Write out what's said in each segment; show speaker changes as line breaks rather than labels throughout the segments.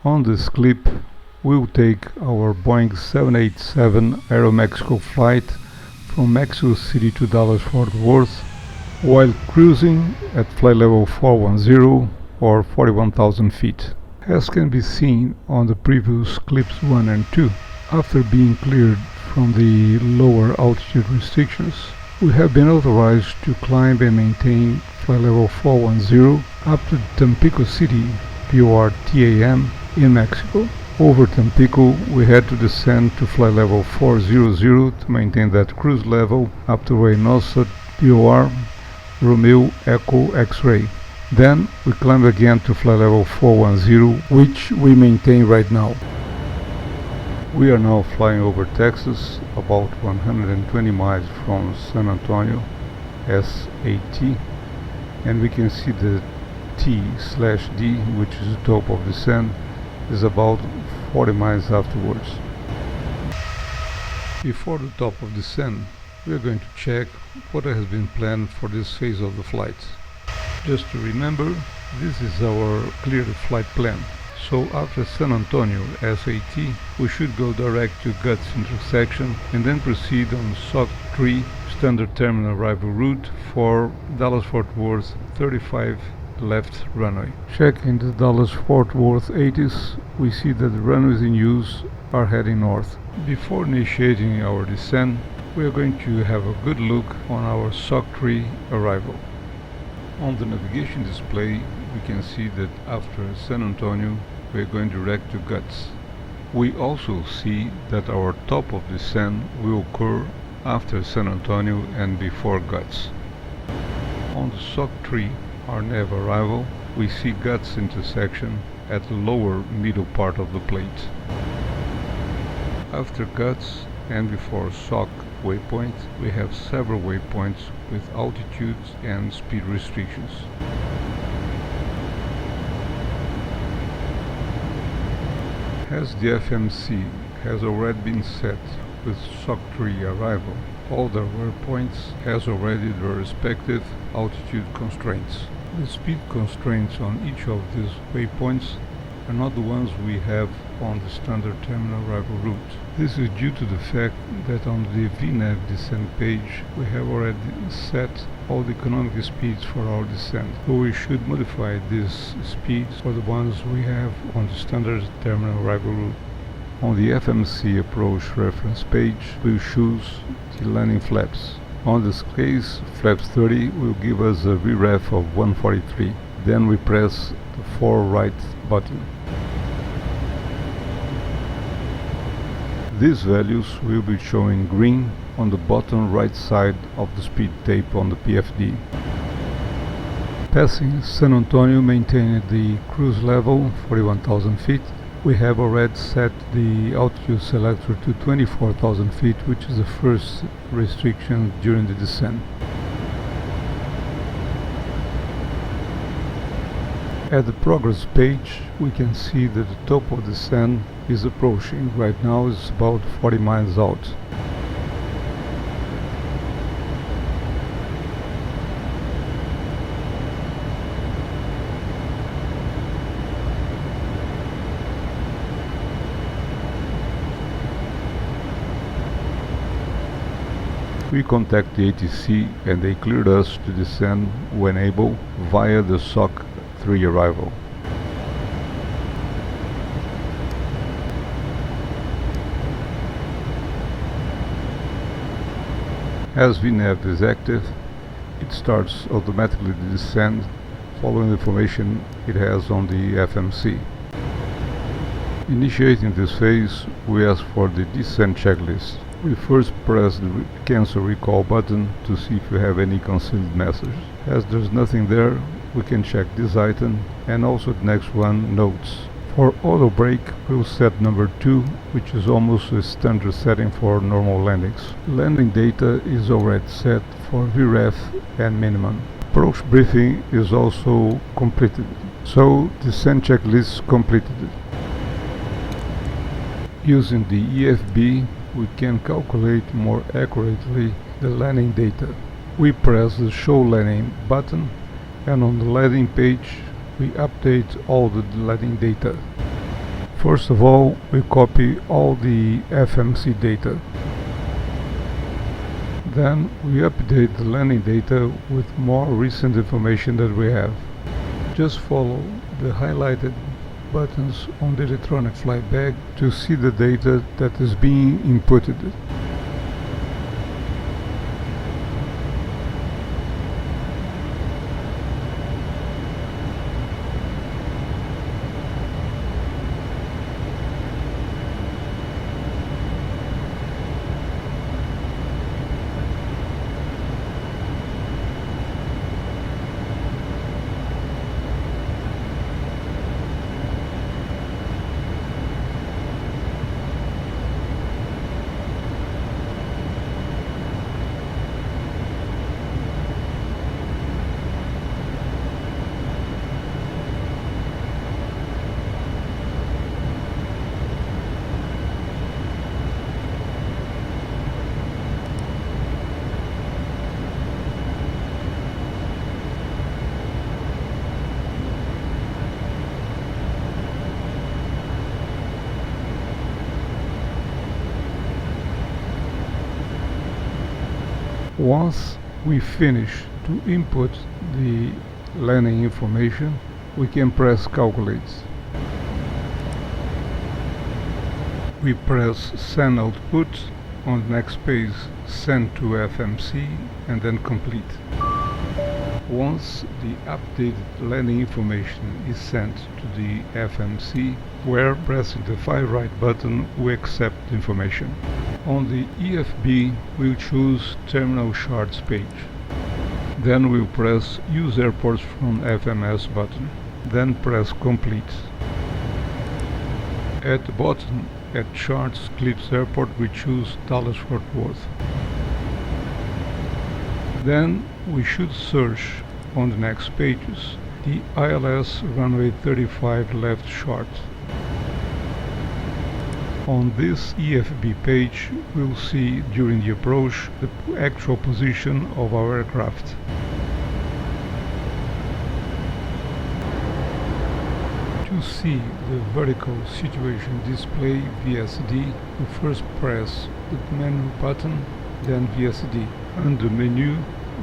On this clip, we'll take our Boeing 787 Aeromexico flight from Mexico City to Dallas-Fort Worth while cruising at flight level 410 or 41,000 feet. As can be seen on the previous clips 1 and 2, after being cleared from the lower altitude restrictions, we have been authorized to climb and maintain flight level 410 up to Tampico City, POR TAM, in Mexico. Over Tampico, we had to descend to flight level 400 to maintain that cruise level up to Reynosa, POR Romeo Echo X-Ray. Then we climbed again to flight level 410, which we maintain right now. We are now flying over Texas, about 120 miles from San Antonio, SAT, and we can see the T/D, which is the top of the descent, is about 40 miles afterwards. Before the top of descent, we are going to check what has been planned for this phase of the flight. Just to remember, this is our cleared flight plan. So after San Antonio SAT, we should go direct to Guts intersection and then proceed on SOC 3 standard terminal arrival route for Dallas-Fort Worth 35 left runway. Checking the Dallas-Fort Worth 80s, we see that the runways in use are heading north. Before initiating our descent, we are going to have a good look on our SOC 3 arrival. On the navigation display, we can see that after San Antonio, we are going direct to Guts. We also see that our top of descent will occur after San Antonio and before Guts. On the SOC 3, our nav arrival, we see Guts intersection at the lower middle part of the plate. After Guts and before SOC waypoint, we have several waypoints with altitudes and speed restrictions. As the FMC has already been set with SOC 3 arrival, all the waypoints has already their respective altitude constraints. The speed constraints on each of these waypoints are not the ones we have on the standard terminal arrival route. This is due to the fact that on the VNAV descent page we have already set all the economic speeds for our descent, so we should modify these speeds for the ones we have on the standard terminal arrival route. On the FMC approach reference page we choose the landing flaps. On this case, flaps 30 will give us a VREF of 143. Then we press the 4 right button. These values will be showing green on the bottom right side of the speed tape on the PFD. Passing San Antonio, maintaining the cruise level 41,000 feet, we have already set the altitude selector to 24,000 feet, which is the first restriction during the descent. At the progress page, we can see that the top of the descent is approaching. Right now it's about 40 miles out. We contact the ATC and they cleared us to descend when able via the SOC 3 arrival. As VNAV is active, it starts automatically the descent following the information it has on the FMC. Initiating this phase, we ask for the descent checklist. We first press the cancel recall button to see if we have any concealed messages. As there's nothing there, we can check this item and also the next one, notes. For auto brake, we'll set number 2, which is almost a standard setting for normal landings. Landing data is already set for VREF and minimum. Approach briefing is also completed, so descent checklist completed. Using the EFB, we can calculate more accurately the landing data. We press the show landing button and on the landing page we update all the landing data. First of all, we copy all the FMC data. Then we update the landing data with more recent information that we have. Just follow the highlighted buttons on the electronic flight bag to see the data that is being inputted. Once we finish to input the landing information, we can press Calculate. We press Send Output. On the next page, Send to FMC and then Complete. Once the updated landing information is sent to the FMC, where pressing the Fly Right button we accept the information. On the EFB, we'll choose Terminal Charts page. Then we'll press Use Airports from FMS button. Then press Complete. At the bottom, at Charts Clips Airport, we choose Dallas-Fort Worth. Then we should search on the next pages the ILS runway 35 left chart. On this EFB page, we'll see during the approach the actual position of our aircraft. To see the vertical situation display VSD, we first press the menu button, then VSD. Under menu,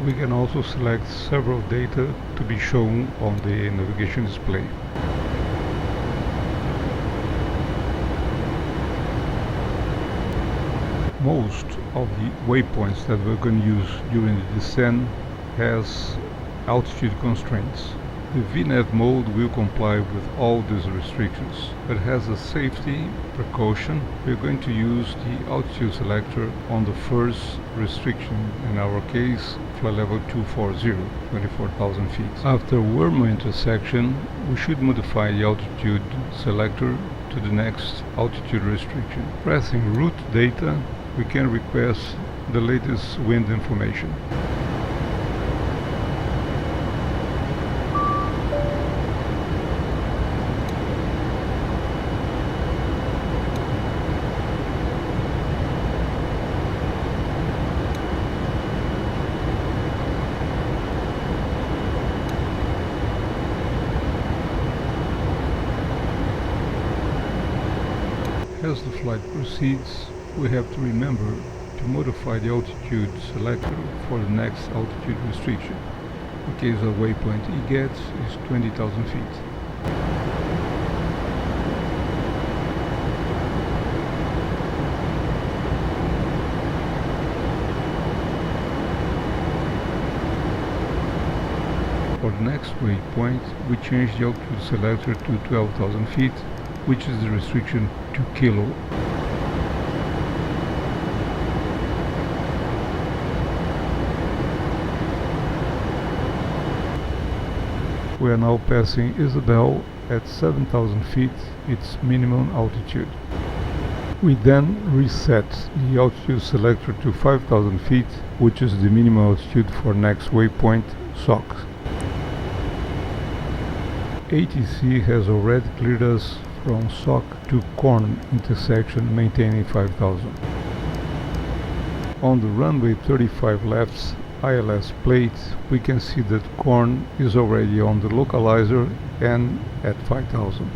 we can also select several data to be shown on the navigation display. Most of the waypoints that we're going to use during the descent has altitude constraints. The VNAV mode will comply with all these restrictions, but as a safety precaution, we're going to use the altitude selector on the first restriction, in our case, flight level 240, 24,000 feet. After Wormhole intersection, we should modify the altitude selector to the next altitude restriction. Pressing route data, we can request the latest wind information. As the flight proceeds, we have to remember to modify the altitude selector for the next altitude restriction. In case of waypoint EGAT is 20,000 feet. For the next waypoint, we change the altitude selector to 12,000 feet, which is the restriction to kilo. We are now passing Isabel at 7,000 feet, its minimum altitude. We then reset the altitude selector to 5,000 feet, which is the minimum altitude for next waypoint, SOC. ATC has already cleared us from SOC to Corn intersection, maintaining 5,000. On the runway 35 left's ILS plate, we can see that Corn is already on the localizer and at 5,000.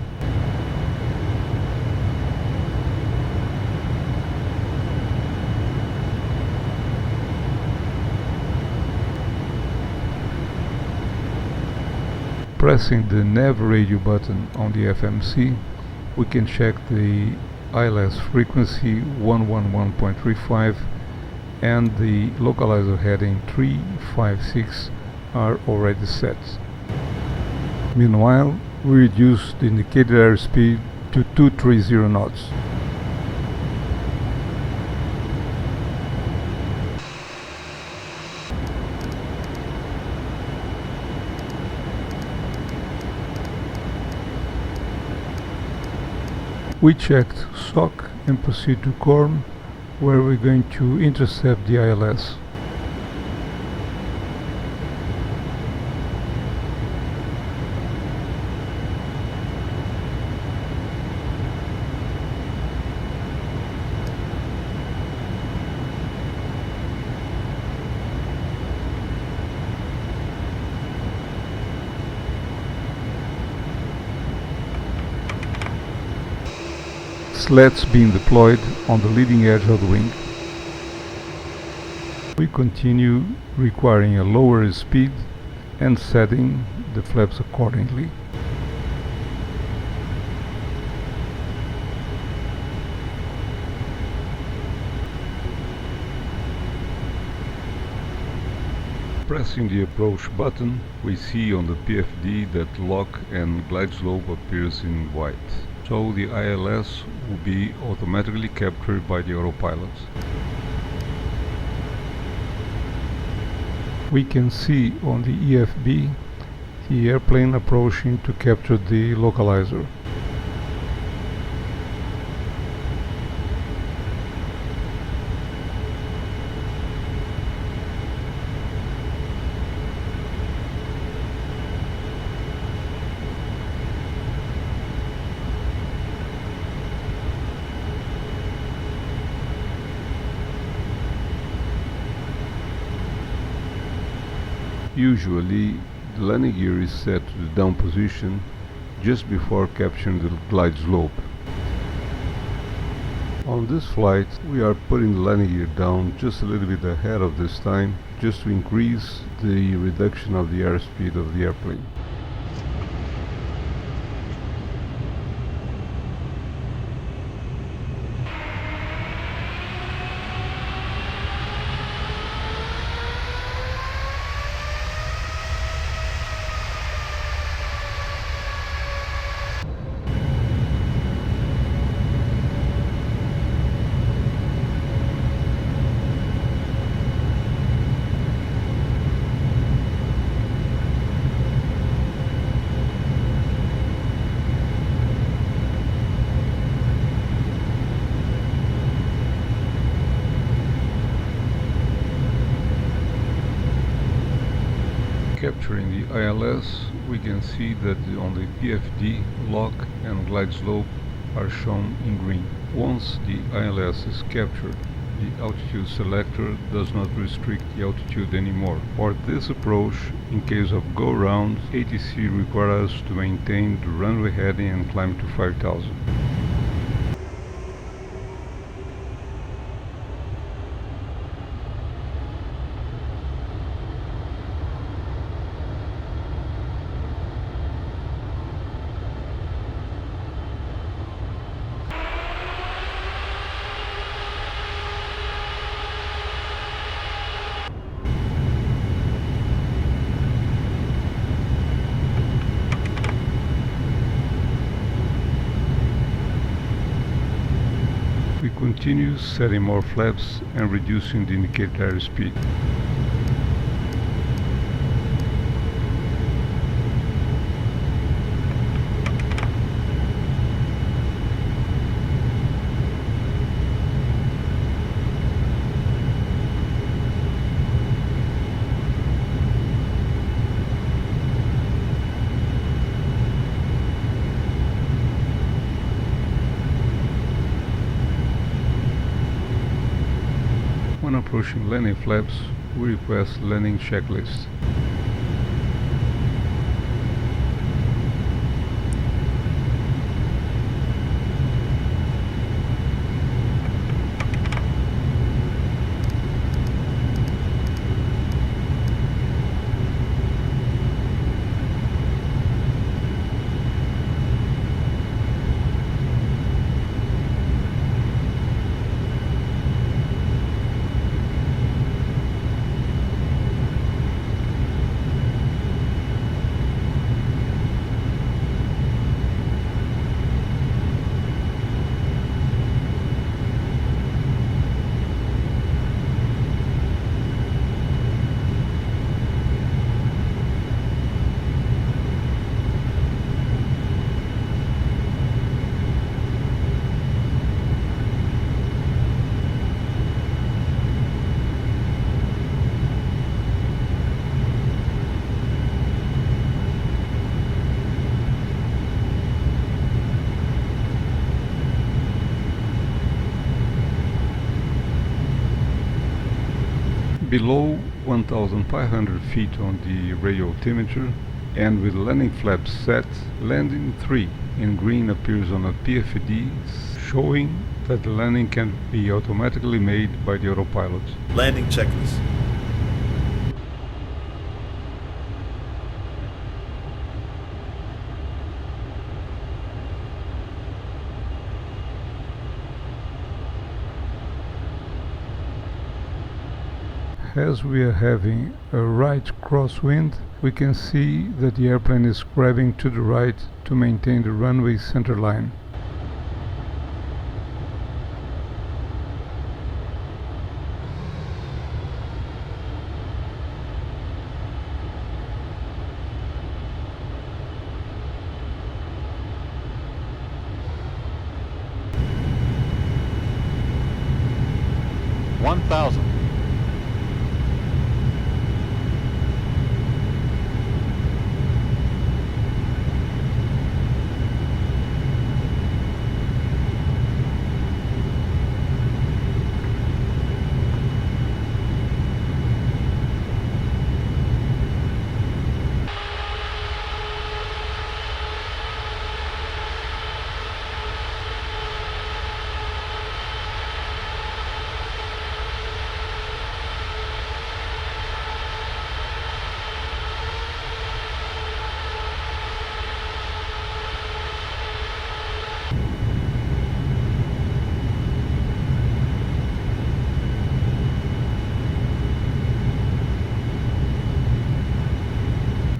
Pressing the nav radio button on the FMC, we can check the ILS frequency 111.35 and the localizer heading 356 are already set. Meanwhile, we reduce the indicated airspeed to 230 knots. We checked SOC and proceed to CORM, where we're going to intercept the ILS. Sleds being deployed on the leading edge of the wing. We continue requiring a lower speed and setting the flaps accordingly. Pressing the approach button, we see on the PFD that lock and glide slope appears in white. So the ILS will be automatically captured by the autopilot. We can see on the EFB the airplane approaching to capture the localizer. Usually, the landing gear is set to the down position just before capturing the glide slope. On this flight, we are putting the landing gear down just a little bit ahead of this time, just to increase the reduction of the airspeed of the airplane. Capturing the ILS, we can see that on the PFD, lock and glide slope are shown in green. Once the ILS is captured, the altitude selector does not restrict the altitude anymore. For this approach, in case of go-round, ATC requires us to maintain the runway heading and climb to 5000. We continue setting more flaps and reducing the indicated airspeed. When approaching landing flaps, we request landing checklist. Below 1,500 feet on the radio altimeter, and with landing flaps set, landing 3 in green appears on a PFD showing that the landing can be automatically made by the autopilot.
Landing checklist.
As we are having a right crosswind, we can see that the airplane is grabbing to the right to maintain the runway center line.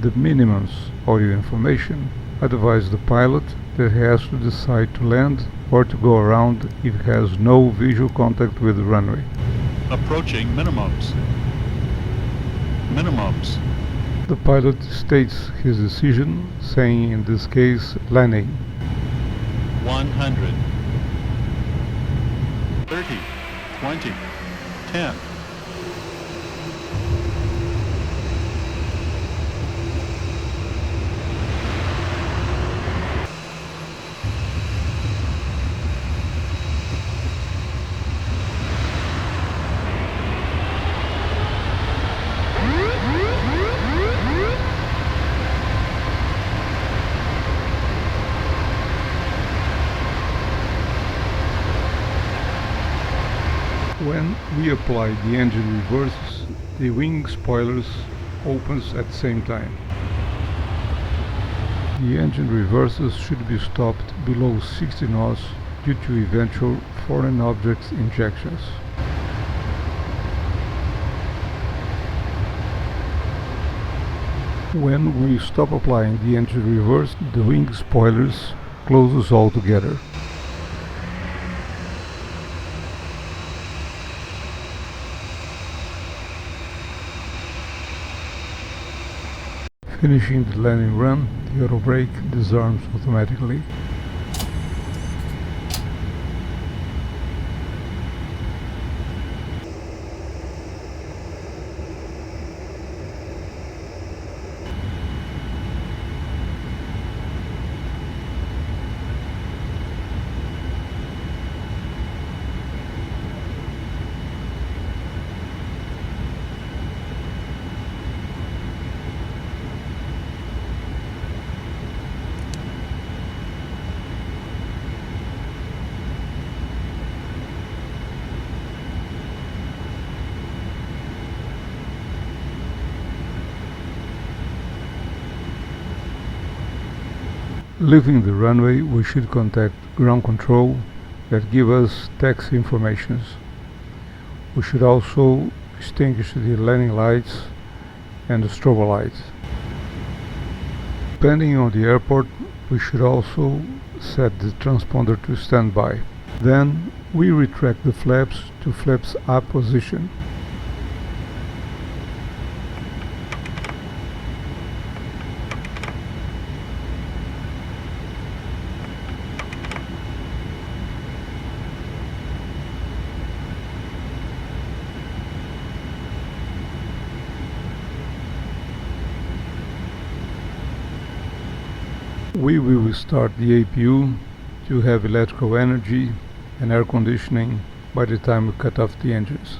The minimums audio information advise the pilot that he has to decide to land or to go around if he has no visual contact with the runway.
Approaching minimums. Minimums.
The pilot states his decision, saying in this case landing.
100. 30. 20. 10.
When we apply the engine reverses, the wing spoilers opens at the same time. The engine reverses should be stopped below 60 knots due to eventual foreign objects injections. When we stop applying the engine reverse, the wing spoilers closes all together. Finishing the landing run, the auto brake disarms automatically. Leaving the runway, we should contact ground control that give us taxi informations. We should also extinguish the landing lights and the strobe lights. Depending on the airport, we should also set the transponder to standby. Then we retract the flaps to flaps up position. We will restart the APU to have electrical energy and air conditioning by the time we cut off the engines.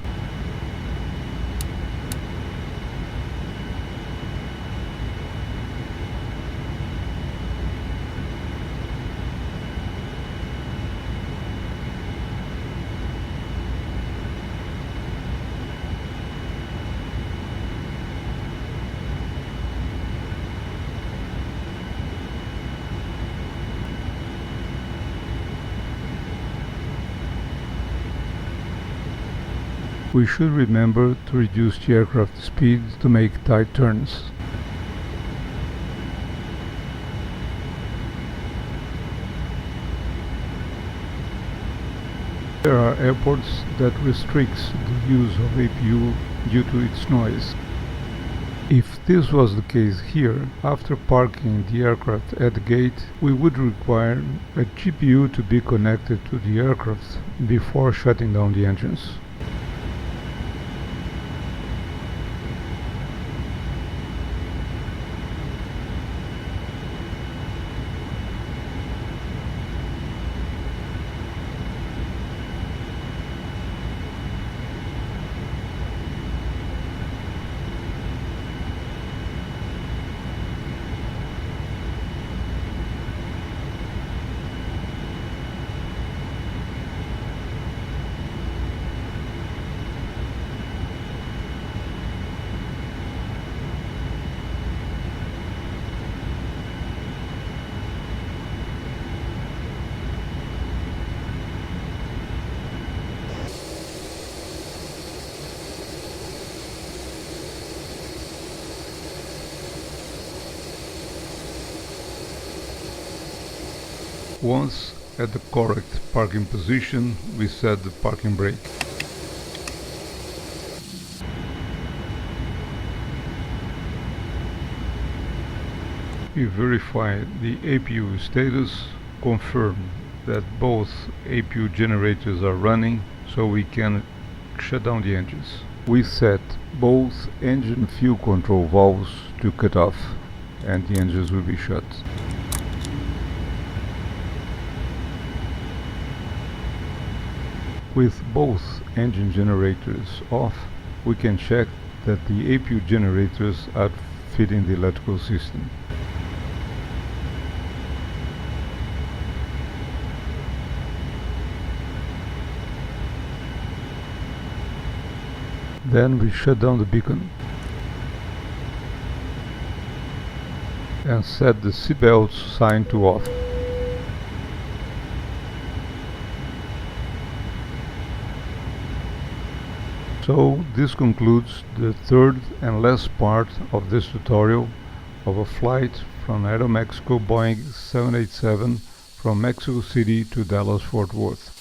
We should remember to reduce the aircraft speed to make tight turns. There are airports that restricts the use of APU due to its noise. If this was the case here, after parking the aircraft at the gate, we would require a GPU to be connected to the aircraft before shutting down the engines. Once at the correct parking position, we set the parking brake. We verify the APU status, confirm that both APU generators are running so we can shut down the engines. We set both engine fuel control valves to cut off and the engines will be shut. With both engine generators off, we can check that the APU generators are fitting the electrical system. Then we shut down the beacon and set the seatbelts sign to off. So this concludes the third and last part of this tutorial of a flight from Aeromexico Boeing 787 from Mexico City to Dallas Fort Worth.